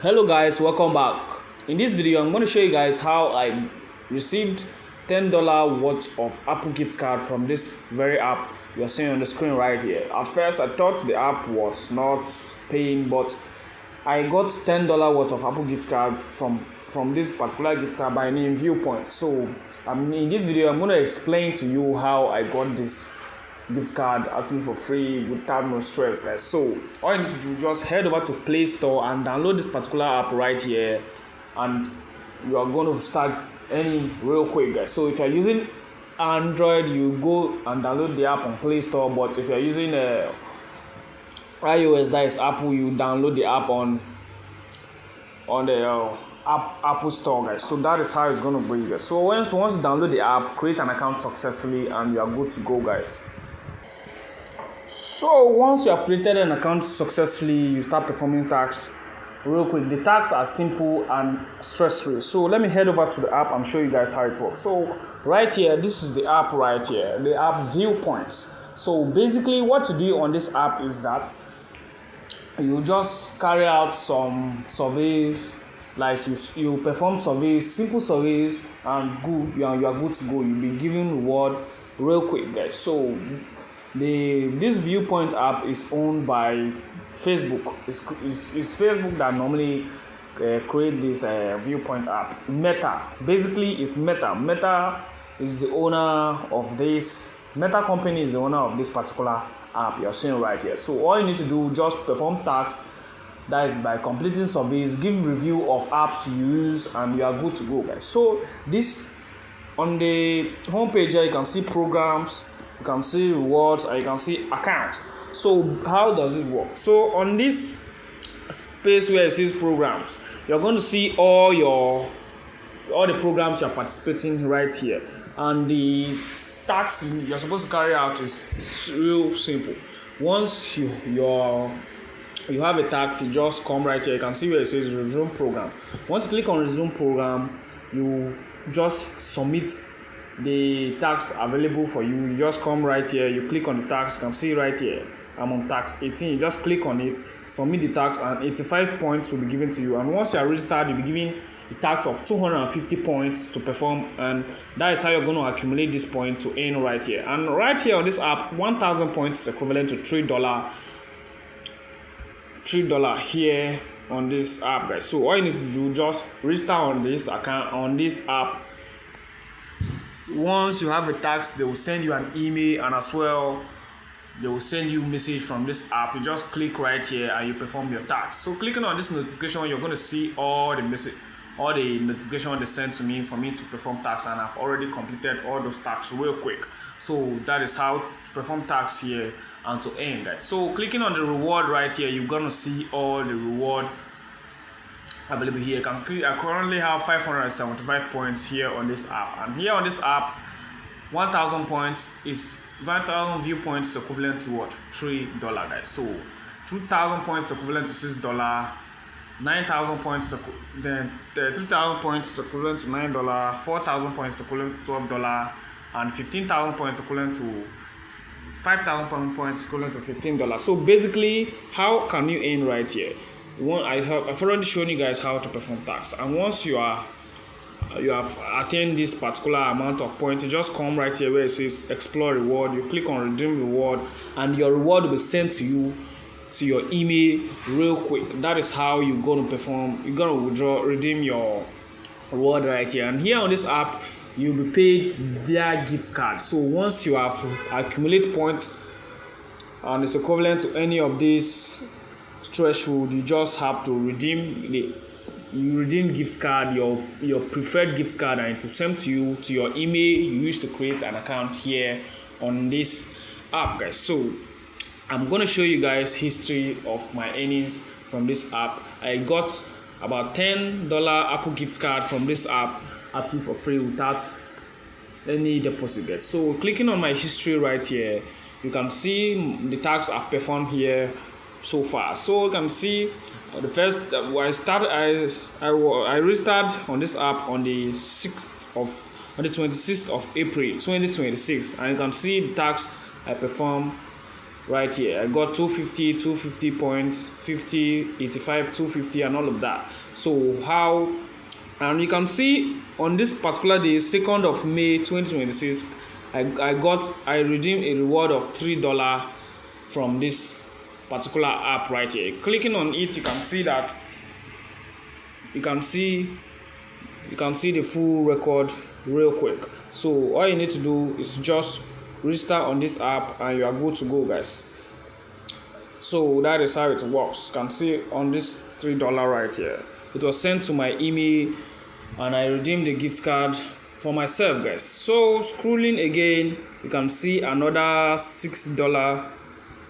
Hello guys, welcome back. In this video I'm going to show you guys how I received $10 worth of Apple gift card from this very app you're seeing on the screen right here. At first I thought the app was not paying, but I got $10 worth of Apple gift card from this particular gift card by name Viewpoints. So in this video I'm going to explain to you how I got this gift card actually for free without no stress, guys. So all you need to do is just head over to Play Store and download this particular app right here, and you are going to start earning real quick, guys. So if you're using Android, you go and download the app on Play Store, but if you're using iOS, that is Apple, you download the app on the Apple Store, guys. So that is how it's going to be, guys. So once you download the app, create an account successfully and you are good to go, guys. So once you have created an account successfully, you start performing tasks real quick. The tasks are simple and stress-free. So let me head over to the app and show you guys how it works. So right here, this is the app right here, the app Viewpoints. So basically what you do on this app is that you just carry out some surveys, like you perform surveys, simple surveys, and you are good to go. You'll be given reward real quick, guys. So this Viewpoint app is owned by Facebook. It's Facebook that normally create this Viewpoint app. Meta, basically, is Meta. Meta is the owner of this. Meta company is the owner of this particular app you're seeing right here. So all you need to do, just perform tasks. That is by completing surveys, give review of apps you use, and you are good to go, guys. So this on the home page here, you can see programs, you can see rewards, and you can see accounts. So how does it work? So on this space where it says programs, you're going to see all the programs you're participating right here, and the task you're supposed to carry out is real simple. Once you have a task, you just come right here. You can see where it says resume program. Once you click on resume program, you just submit the tax available for you. You just come right here, you click on the tax. You can see right here I'm on tax 18. You just click on it, submit the tax, and 85 points will be given to you. And once you are registered, you'll be given a tax of 250 points to perform, and that is how you're going to accumulate this point to earn right here. And right here on this app, 1,000 points is equivalent to $3 here on this app, guys. So all you need to do, just register on this account on this app. Once you have a tax, they will send you an email, and as well they will send you a message from this app. You just click right here and you perform your tax. So clicking on this notification, you're going to see all the notification they sent to me for me to perform tax, and I've already completed all those tasks real quick. So that is how to perform tax here and to earn, guys. So clicking on the reward right here, you're going to see all the reward available here. I currently have 575 points here on this app, and here on this app, 1,000 points is 1,000 viewpoints equivalent to what? $3, guys. So 2,000 points equivalent to $6, 9,000 points then 3,000 points equivalent to $9, 4,000 points equivalent to $12, and 15,000 points equivalent to 5,000 points equivalent to $15. So basically, how can you earn right here? I've already shown you guys how to perform tax, and once you have attained this particular amount of points, you just come right here where it says explore reward. You click on redeem reward, and your reward will be sent to you to your email real quick. That is how you're going to perform. You're going to redeem your reward right here. And here on this app, you'll be paid via gift card. So once you have accumulate points and it's equivalent to any of these threshold, you just have to redeem gift card, your preferred gift card, and it will send to you to your email you used to create an account here on this app, guys. So I'm going to show you guys history of my earnings from this app. I got about $10 Apple gift card from this app absolutely for free without any deposit, guys. So clicking on my history right here, you can see the tasks I've performed here so far. So you can see the first I registered on this app on the 26th of April 2026, and you can see the tasks I performed right here. I got 250, 250 points, 50, 85, 250, and all of that. So how, and you can see on this particular day, 2nd of May 2026, I redeemed a reward of $3 from this particular app right here. Clicking on it, you can see that you can see the full record real quick. So all you need to do is just register on this app and you are good to go, guys. So that is how it works. You can see on this $3 right here, it was sent to my email and I redeemed the gift card for myself, guys. So scrolling again, you can see another $6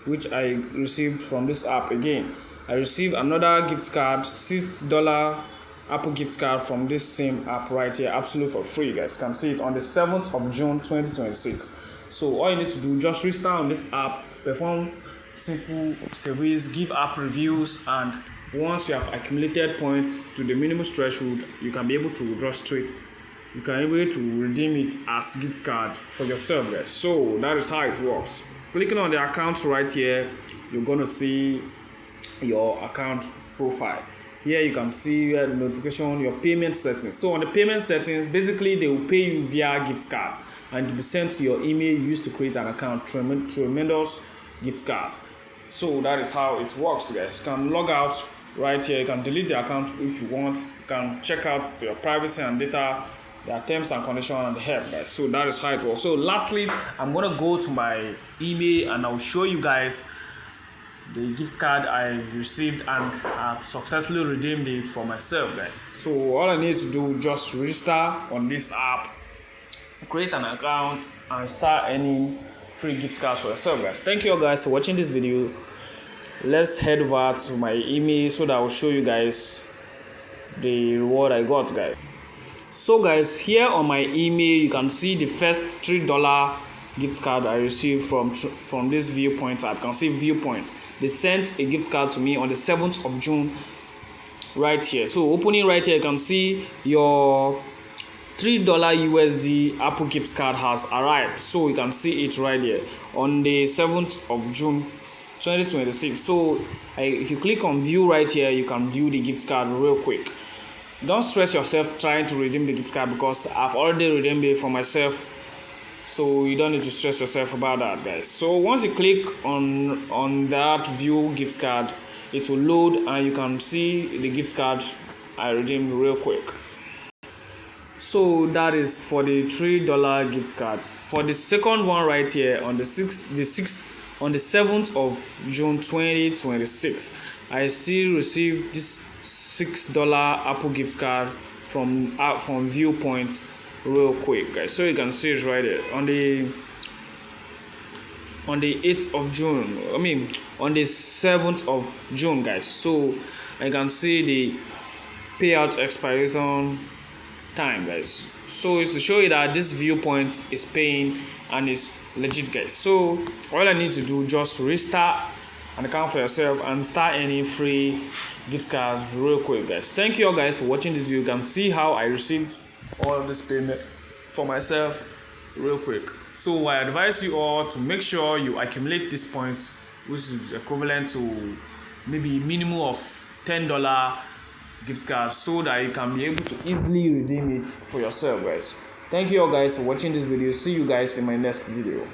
which I received from this app again. I received another gift card, $6 Apple gift card from this same app right here, absolutely for free, guys. You can see it on the 7th of June 2026. So all you need to do, just register on this app, perform simple surveys, give app reviews, and once you have accumulated points to the minimum threshold, you can be able to withdraw straight. You can be able to redeem it as gift card for yourself, guys. So that is how it works. Clicking on the account right here, you're gonna see your account profile. Here you can see the notification, your payment settings. So on the payment settings, basically they will pay you via gift card and to be sent to your email you used to create an account. Tremendous gift card. So that is how it works, guys. You can log out right here. You can delete the account if you want. You can check out your privacy and data, their terms and conditions, and the help, guys. So that is how it works. So lastly, I'm gonna go to my email and I'll show you guys the gift card I received and I've successfully redeemed it for myself, guys. So all I need to do, just register on this app, create an account, and start earning free gift cards for yourself, guys. Thank you all guys for watching this video. Let's head over to my email so that I will show you guys the reward I got, guys. So guys, here on my email you can see the first $3 gift card I received from this Viewpoints app. You can see Viewpoints. They sent a gift card to me on the 7th of June right here. So opening right here, you can see your $3 USD Apple gift card has arrived. So you can see it right here on the 7th of June 2026. So if you click on view right here, you can view the gift card real quick. Don't stress yourself trying to redeem the gift card because I've already redeemed it for myself. So you don't need to stress yourself about that, guys. So once you click on that view gift card, it will load and you can see the gift card I redeemed real quick. So that is for the $3 gift card. For the second one right here on the 7th of June 2026, I still received this $6 Apple gift card from Viewpoints real quick, guys. So you can see it right there on the 8th of June, on the 7th of June, guys. So I can see the payout expiration time, guys. So it's to show you that this Viewpoint is paying and is legit, guys. So all I need to do, just restart an account for yourself and start earning free gift cards real quick, guys. Thank you all guys for watching this video. You can see how I received all of this payment for myself real quick. So I advise you all to make sure you accumulate these points, which is equivalent to maybe minimum of $10 gift cards, so that you can be able to easily redeem it for yourself, guys. Thank you all guys for watching this video. See you guys in my next video.